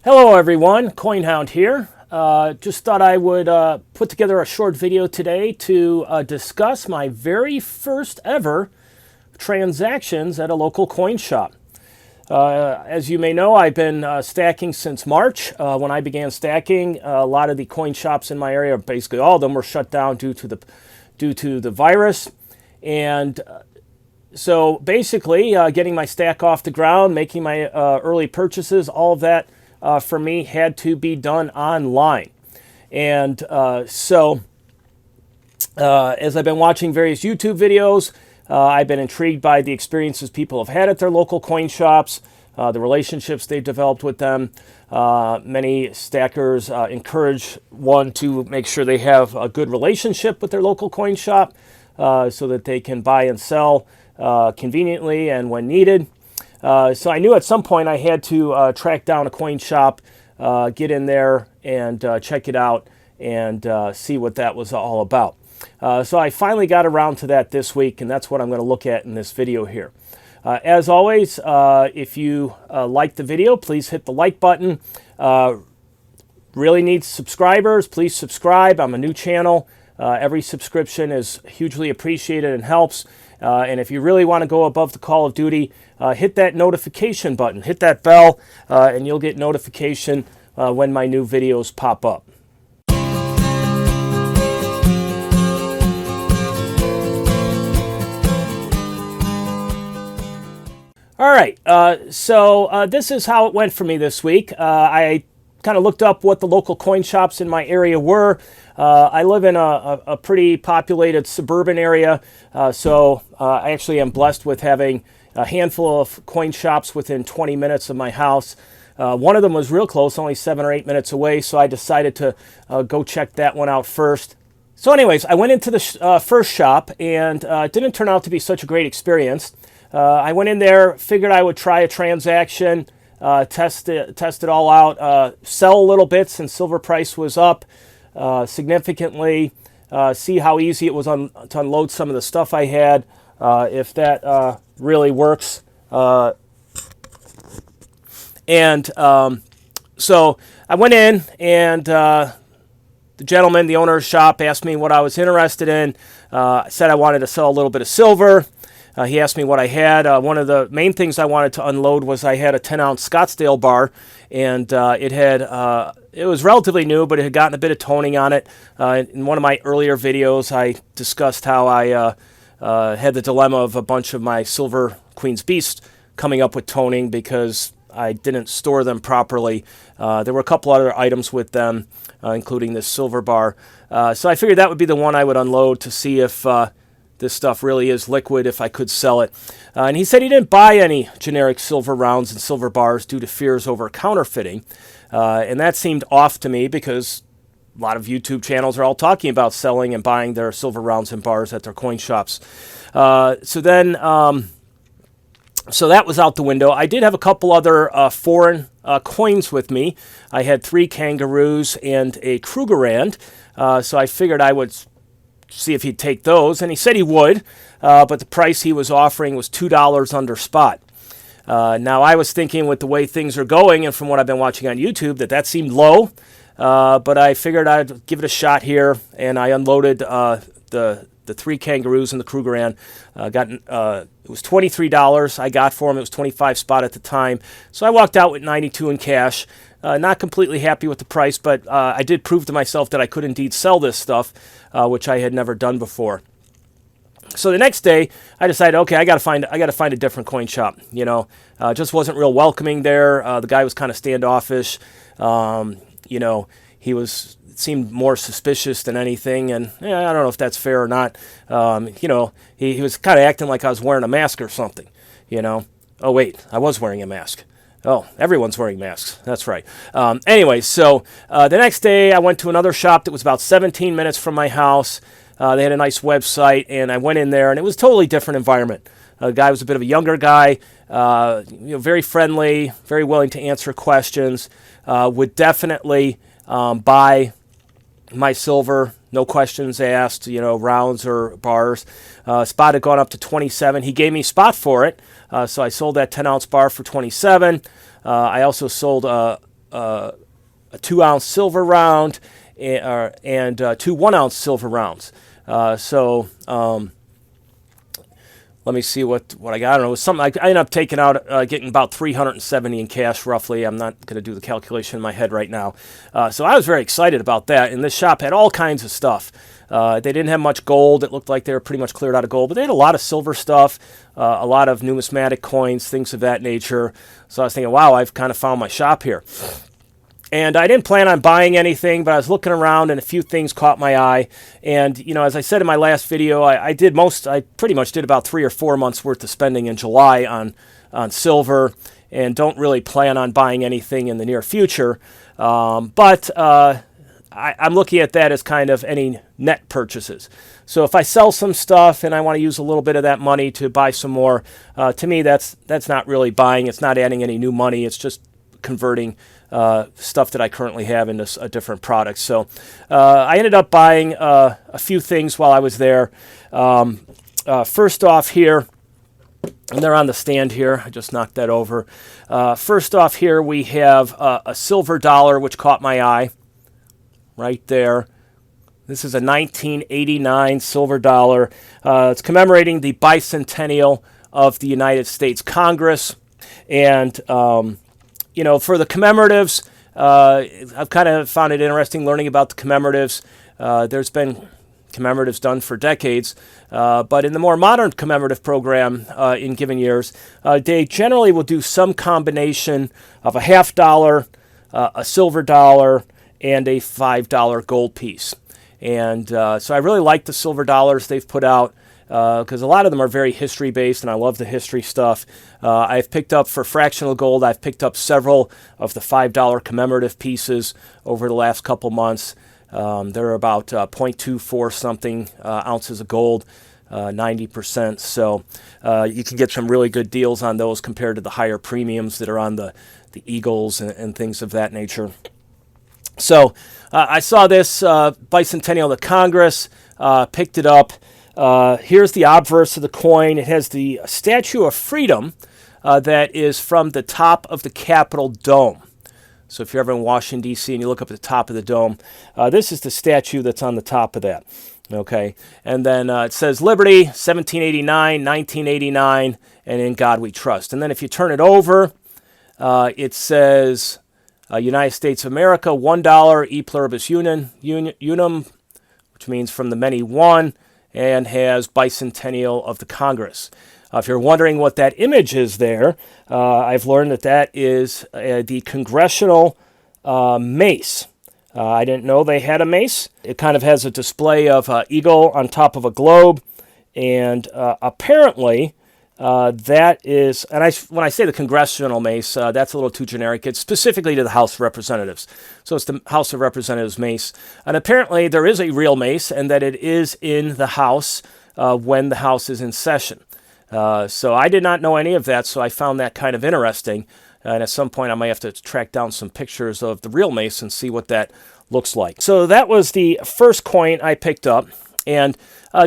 Hello everyone, CoinHound here. Just thought I would put together a short video today to discuss my very first ever transactions at a local coin shop. As you may know, I've been stacking since March. When I began stacking, a lot of the coin shops in my area, basically all of them, were shut down due to the virus. And so basically, getting my stack off the ground, making my early purchases, all of that for me had to be done online. And as I've been watching various YouTube videos, I've been intrigued by the experiences people have had at their local coin shops, the relationships they've developed with them. Many stackers encourage one to make sure they have a good relationship with their local coin shop so that they can buy and sell conveniently and when needed. So I knew at some point I had to track down a coin shop, get in there and check it out and see what that was all about. So I finally got around to that this week, and that's what I'm going to look at in this video here. As always, if you like the video, please hit the like button. Really need subscribers. Please subscribe. I'm a new channel. Every subscription is hugely appreciated and helps. And if you really want to go above the call of duty, hit that notification button, hit that bell, and you'll get notification when my new videos pop up. All right, so this is how it went for me this week. I kind of looked up what the local coin shops in my area were. I live in a pretty populated suburban area, so I actually am blessed with having a handful of coin shops within 20 minutes of my house. One of them was real close, only 7 or 8 minutes away, so I decided to go check that one out first. So anyways, I went into the first shop, and it didn't turn out to be such a great experience. I went in there, figured I would try a transaction, test it all out, sell a little bit since silver price was up significantly, see how easy it was to unload some of the stuff I had, if that really works. So I went in, and the gentleman, the owner of the shop, asked me what I was interested in. I said I wanted to sell a little bit of silver. He asked me what I had. One of the main things I wanted to unload was I had a 10-ounce Scottsdale bar, and it was relatively new, but it had gotten a bit of toning on it. In one of my earlier videos, I discussed how I had the dilemma of a bunch of my silver Queen's Beast coming up with toning because I didn't store them properly. There were a couple other items with them, including this silver bar. So I figured that would be the one I would unload to see if this stuff really is liquid, if I could sell it. And he said he didn't buy any generic silver rounds and silver bars due to fears over counterfeiting. And that seemed off to me because a lot of YouTube channels are all talking about selling and buying their silver rounds and bars at their coin shops. So that was out the window. I did have a couple other foreign coins with me. I had 3 kangaroos and a Krugerrand. So I figured I would see if he'd take those, and he said he would, but the price he was offering was $2 under spot. Now, I was thinking with the way things are going and from what I've been watching on YouTube that seemed low, but I figured I'd give it a shot here, and I unloaded the 3 kangaroos and the Krugerrand. It was $23 I got for him. It was 25 spot at the time, so I walked out with 92 in cash. Not completely happy with the price, but I did prove to myself that I could indeed sell this stuff, which I had never done before. So the next day, I decided, okay, I got to find a different coin shop. You know, just wasn't real welcoming there. The guy was kind of standoffish. You know, seemed more suspicious than anything, and I don't know if that's fair or not. You know, he was kind of acting like I was wearing a mask or something. You know, oh wait, I was wearing a mask. Oh, everyone's wearing masks. That's right. Anyway, so the next day I went to another shop that was about 17 minutes from my house. They had a nice website, and I went in there, and it was a totally different environment. The guy was a bit of a younger guy, very friendly, very willing to answer questions, would definitely buy my silver, no questions asked, rounds or bars. Spot had gone up to 27. He gave me spot for it, so I sold that 10-ounce bar for 27. I also sold a a 2-ounce silver round and 2 1-ounce silver rounds. Let me see what I got. I don't know. It was something I ended up taking out, getting about $370 in cash, roughly. I'm not going to do the calculation in my head right now. So I was very excited about that. And this shop had all kinds of stuff. They didn't have much gold. It looked like they were pretty much cleared out of gold. But they had a lot of silver stuff, a lot of numismatic coins, things of that nature. So I was thinking, wow, I've kind of found my shop here. And I didn't plan on buying anything, but I was looking around and a few things caught my eye. And, as I said in my last video, I pretty much did about 3 or 4 months worth of spending in July on silver, and don't really plan on buying anything in the near future. But I'm looking at that as kind of any net purchases. So if I sell some stuff and I want to use a little bit of that money to buy some more, to me that's not really buying. It's not adding any new money. It's just converting stuff that I currently have into a different product. So I ended up buying a few things while I was there. First off here, and they're on the stand here. I just knocked that over. First off here, we have a silver dollar, which caught my eye right there. This is a 1989 silver dollar. It's commemorating the bicentennial of the United States Congress. And for the commemoratives, I've kind of found it interesting learning about the commemoratives. There's been commemoratives done for decades, but in the more modern commemorative program in given years, they generally will do some combination of a half dollar, a silver dollar, and a $5 gold piece. And so I really like the silver dollars they've put out, because a lot of them are very history-based, and I love the history stuff. I've picked up, for fractional gold, I've picked up several of the $5 commemorative pieces over the last couple months. They're about 0.24 something ounces of gold, 90%. So you can get some really good deals on those compared to the higher premiums that are on the Eagles and things of that nature. So I saw this bicentennial of the Congress, picked it up. Here's the obverse of the coin. It has the Statue of Freedom that is from the top of the Capitol Dome. So if you're ever in Washington, D.C., and you look up at the top of the dome, this is the statue that's on the top of that. Okay, and then it says Liberty, 1789, 1989, and In God We Trust. And then if you turn it over, it says United States of America, $1, E pluribus unum, which means from the many one, and has bicentennial of the Congress. If you're wondering what that image is there, I've learned that is the congressional mace. I didn't know they had a mace. It kind of has a display of an eagle on top of a globe, and apparently that is, and when I say the congressional mace, that's a little too generic. It's specifically to the House of Representatives. So it's the House of Representatives mace. And apparently there is a real mace, and that it is in the House when the House is in session. So I did not know any of that, so I found that kind of interesting. And at some point I might have to track down some pictures of the real mace and see what that looks like. So that was the first coin I picked up. And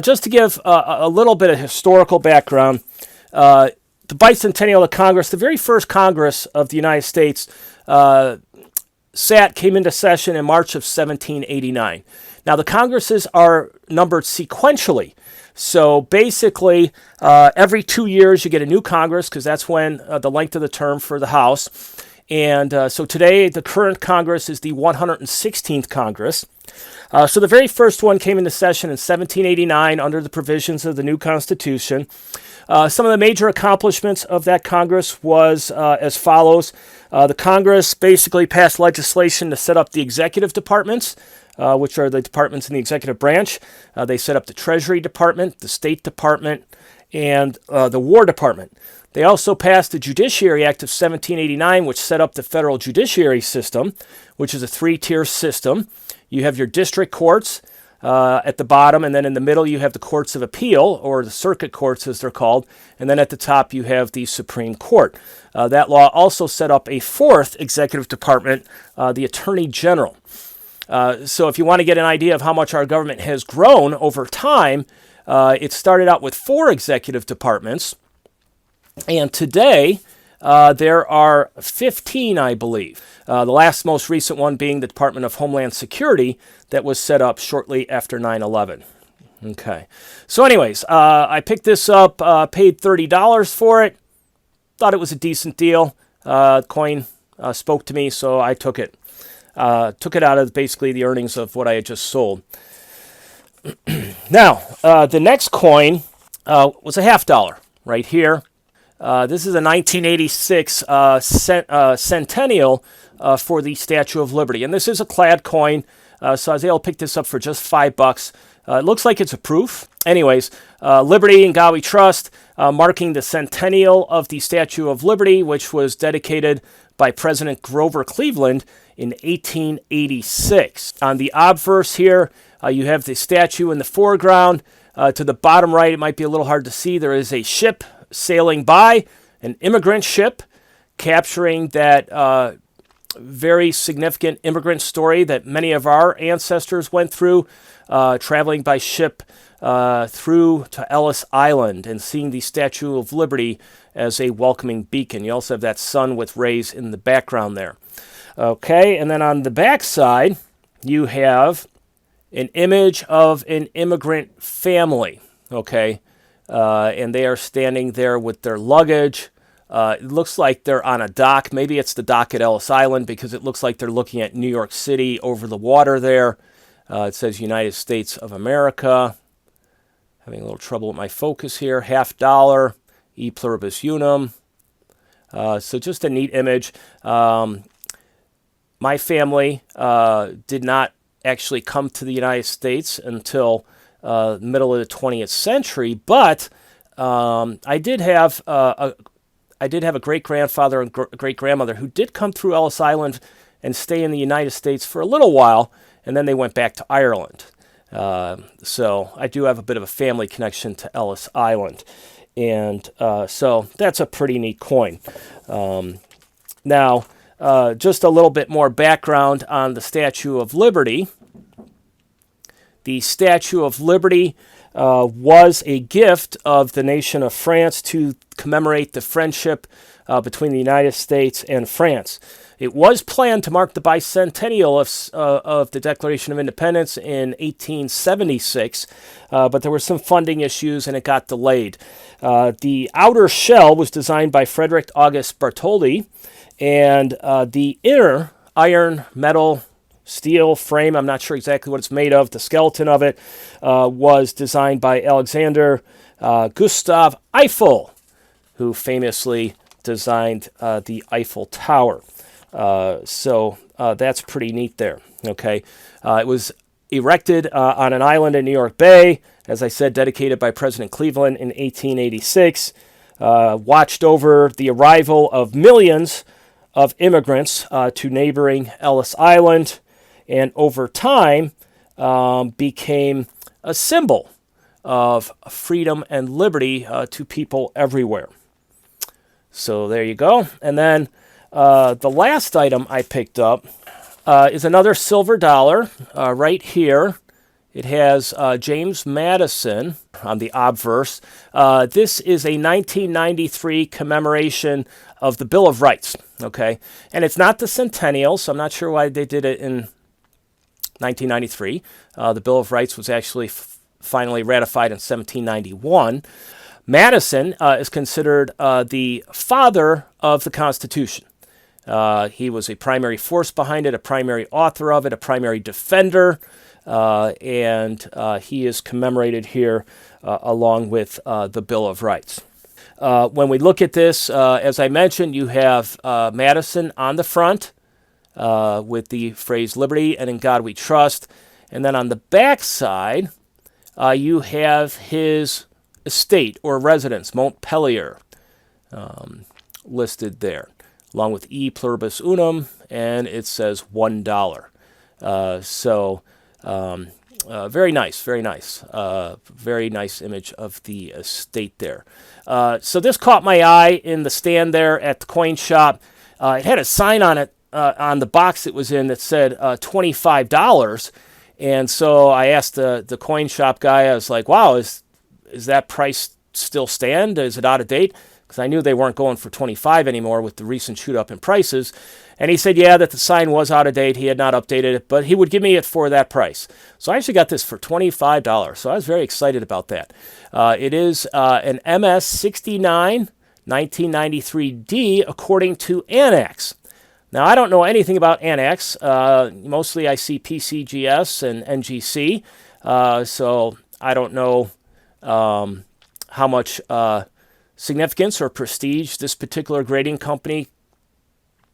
just to give a little bit of historical background, the bicentennial of Congress, the very first Congress of the United States, came into session in March of 1789. Now, the Congresses are numbered sequentially. So basically, every 2 years you get a new Congress, because that's when the length of the term for the House. And so today, the current Congress is the 116th Congress. So the very first one came into session in 1789 under the provisions of the new Constitution. Some of the major accomplishments of that Congress was as follows. The Congress basically passed legislation to set up the executive departments, which are the departments in the executive branch. They set up the Treasury Department, the State Department, and the War Department. They also passed the Judiciary Act of 1789, which set up the federal judiciary system, which is a 3-tier system. You have your district courts at the bottom, and then in the middle you have the courts of appeal, or the circuit courts as they're called, and then at the top you have the Supreme Court. That law also set up a 4th executive department, the Attorney General. So if you want to get an idea of how much our government has grown over time, it started out with 4 executive departments, and today there are 15, I believe. The most recent one being the Department of Homeland Security that was set up shortly after 9/11. Okay. So anyways, I picked this up, paid $30 for it. Thought it was a decent deal. Coin spoke to me, so I took it. Took it out of basically the earnings of what I had just sold. Now, the next coin was a $50 right here. This is a 1986 centennial for the Statue of Liberty. And this is a clad coin, so I was able to pick this up for just $5. It looks like it's a proof. Anyways, Liberty and God We Trust, marking the centennial of the Statue of Liberty, which was dedicated by President Grover Cleveland in 1886. On the obverse here, you have the statue in the foreground. To the bottom right, it might be a little hard to see, there is a ship sailing by, an immigrant ship, capturing that very significant immigrant story that many of our ancestors went through, traveling by ship through to Ellis Island and seeing the Statue of Liberty as a welcoming beacon. You also have that sun with rays in the background there. Okay, and then on the back side, you have an image of an immigrant family, okay? And they are standing there with their luggage. It looks like they're on a dock. Maybe it's the dock at Ellis Island because it looks like they're looking at New York City over the water there. It says United States of America. Having a little trouble with my focus here. $50, E pluribus unum. So just a neat image. My family did not actually come to the United States until the middle of the 20th century, but I did have a great-grandfather and great-grandmother who did come through Ellis Island and stay in the United States for a little while, and then they went back to Ireland. So I do have a bit of a family connection to Ellis Island, and so that's a pretty neat coin. Now, just a little bit more background on the Statue of Liberty. The Statue of Liberty was a gift of the nation of France to commemorate the friendship between the United States and France. It was planned to mark the bicentennial of the Declaration of Independence in 1876, but there were some funding issues and it got delayed. The outer shell was designed by Frederick August Bartholdi, and the inner iron, metal, steel frame, I'm not sure exactly what it's made of, the skeleton of it, was designed by Alexander Gustav Eiffel, who famously designed the Eiffel Tower. So that's pretty neat there. Okay, it was erected on an island in New York Bay, as I said, dedicated by President Cleveland in 1886. Watched over the arrival of millions of immigrants to neighboring Ellis Island, and over time became a symbol of freedom and liberty to people everywhere. So there you go. And then the last item I picked up is another silver dollar right here. It has James Madison on the obverse. This is a 1993 commemoration of the Bill of Rights, okay? And it's not the centennial, so I'm not sure why they did it in 1993. The Bill of Rights was actually finally ratified in 1791. Madison is considered the father of the Constitution. He was a primary force behind it, a primary author of it, a primary defender, and he is commemorated here along with the Bill of Rights. When we look at this, as I mentioned, you have Madison on the front with the phrase liberty and in God we trust. And then on the back side, you have his estate or residence, Montpelier, listed there, along with E pluribus unum, and it says $1. Very nice, very nice. Very nice image of the estate there. So this caught my eye in the stand there at the coin shop. It had a sign on it, on the box it was in, that said $25. And so I asked the coin shop guy, I was like, wow, is that price still stand? Is it out of date? because I knew they weren't going for 25 anymore with the recent shoot up in prices. And he said, yeah, that the sign was out of date. He had not updated it, but he would give me it for that price. So I actually got this for $25. So I was very excited about that. It is an MS69 1993D according to Annex. Now, I don't know anything about Annex. Mostly I see PCGS and NGC. So I don't know how much significance or prestige this particular grading company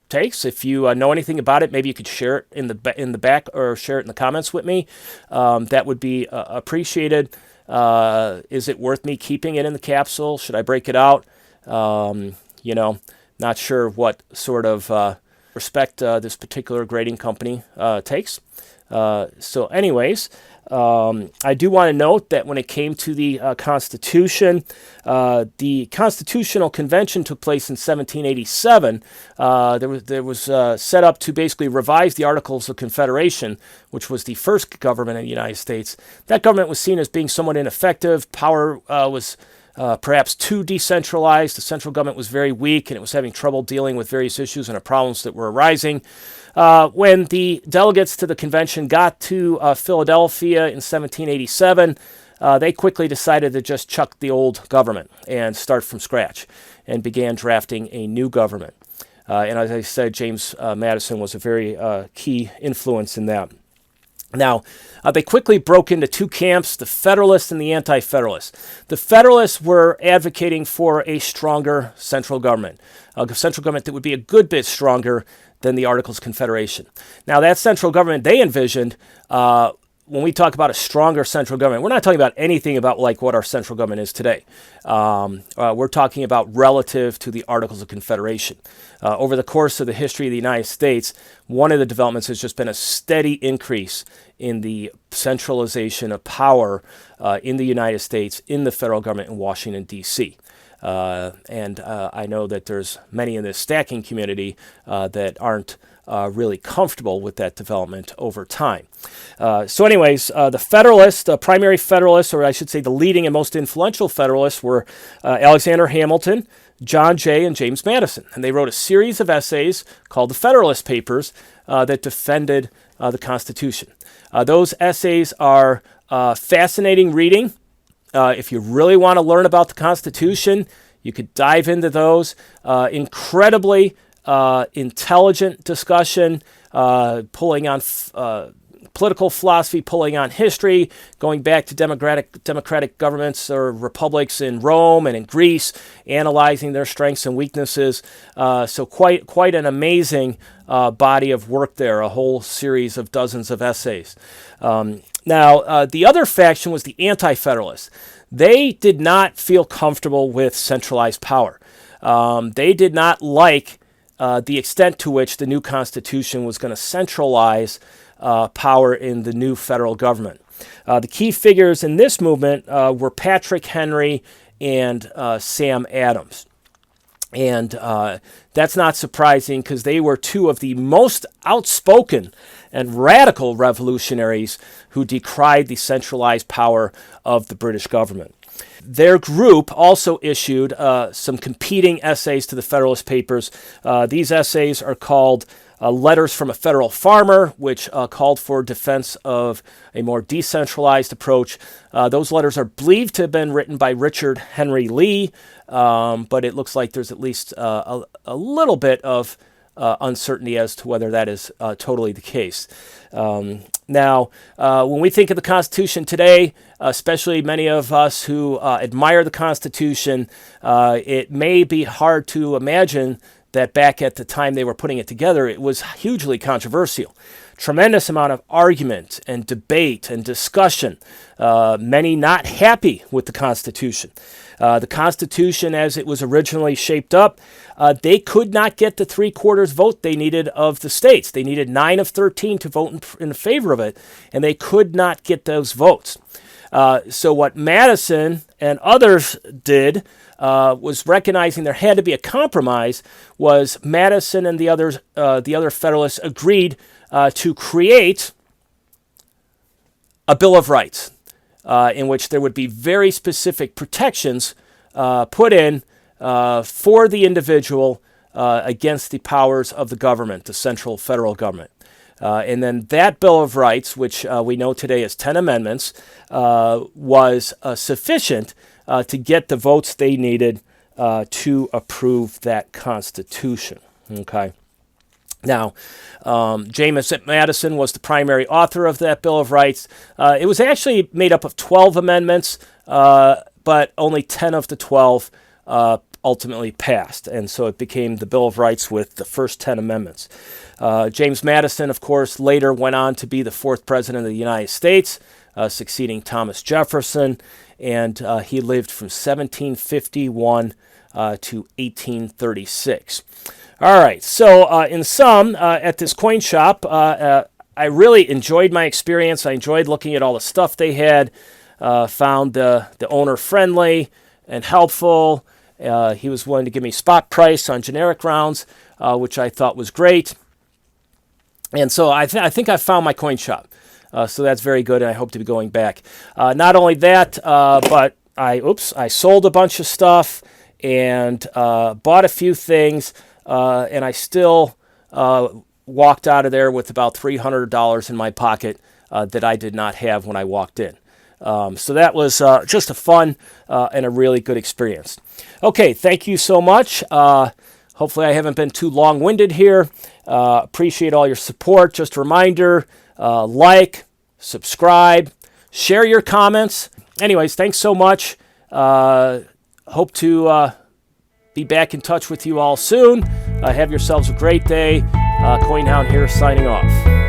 takes. If you know anything about it, maybe you could share it in the back or share it in the comments with me. That would be appreciated. Is it worth me keeping it in the capsule? Should I break it out? Not sure what sort of respect this particular grading company takes. So anyways, I do want to note that when it came to the Constitution, the Constitutional Convention took place in 1787. There was set up to basically revise the Articles of Confederation, which was the first government in the United States. That government was seen as being somewhat ineffective. Power was perhaps too decentralized. The central government was very weak, and it was having trouble dealing with various issues and problems that were arising. When the delegates to the convention got to Philadelphia in 1787, they quickly decided to just chuck the old government and start from scratch and began drafting a new government. And as I said, James Madison was a very key influence in that. Now, they quickly broke into two camps, the Federalists and the Anti-Federalists. The Federalists were advocating for a stronger central government, a central government that would be a good bit stronger than the Articles of Confederation. Now, that central government they envisioned, when we talk about a stronger central government, we're not talking about anything about like what our central government is today. We're talking about relative to the Articles of Confederation. Over the course of the history of the United States, one of the developments has just been a steady increase in the centralization of power in the United States, in the federal government in Washington, D.C. And I know that there's many in this stacking community that aren't really comfortable with that development over time. So anyways, the Federalists, the primary Federalists, or I should say the leading and most influential Federalists were Alexander Hamilton, John Jay, and James Madison. And they wrote a series of essays called the Federalist Papers that defended the Constitution. Those essays are fascinating reading. If you really want to learn about the Constitution, you could dive into those. Incredibly intelligent discussion, pulling on political philosophy, pulling on history, going back to democratic governments or republics in Rome and in Greece, analyzing their strengths and weaknesses. So quite an amazing body of work there, a whole series of dozens of essays. Now, the other faction was the Anti-Federalists. They did not feel comfortable with centralized power. They did not like the extent to which the new Constitution was going to centralize power in the new federal government. The key figures in this movement were Patrick Henry and Sam Adams. And that's not surprising because they were two of the most outspoken and radical revolutionaries who decried the centralized power of the British government. Their group also issued some competing essays to the Federalist Papers. These essays are called Letters from a Federal Farmer, which called for defense of a more decentralized approach. Those letters are believed to have been written by Richard Henry Lee, but it looks like there's at least a little bit of uncertainty as to whether that is totally the case. Now, when we think of the Constitution today, especially many of us who admire the Constitution, it may be hard to imagine that back at the time they were putting it together, it was hugely controversial. Tremendous amount of argument and debate and discussion. Many not happy with the Constitution. The Constitution, as it was originally shaped up, they could not get the 3/4 vote they needed of the states. They needed 9 of 13 to vote in favor of it, and they could not get those votes. So what Madison and others did was recognizing there had to be a compromise. Was Madison and the other Federalists agreed to create a Bill of Rights in which there would be very specific protections put in for the individual against the powers of the government, the central federal government. And then that Bill of Rights, which we know today as 10 amendments, was sufficient to get the votes they needed to approve that Constitution. Okay. Now, James Madison was the primary author of that Bill of Rights. It was actually made up of 12 amendments, but only 10 of the 12 ultimately passed. And so it became the Bill of Rights with the first 10 amendments. James Madison, of course, later went on to be the fourth president of the United States, succeeding Thomas Jefferson, and he lived from 1751 to 1836. All right, so in sum, at this coin shop, I really enjoyed my experience. I enjoyed looking at all the stuff they had, found the owner friendly and helpful. He was willing to give me spot price on generic rounds, which I thought was great. And so I think I found my coin shop. So that's very good, and I hope to be going back. Not only that, but I sold a bunch of stuff and bought a few things, and I still walked out of there with about $300 in my pocket that I did not have when I walked in. So that was just a fun and a really good experience. Okay, thank you so much. Hopefully I haven't been too long-winded here. Appreciate all your support. Just a reminder, like, subscribe, share your comments. Anyways, thanks so much. Hope to be back in touch with you all soon. Have yourselves a great day. CoinHound here signing off.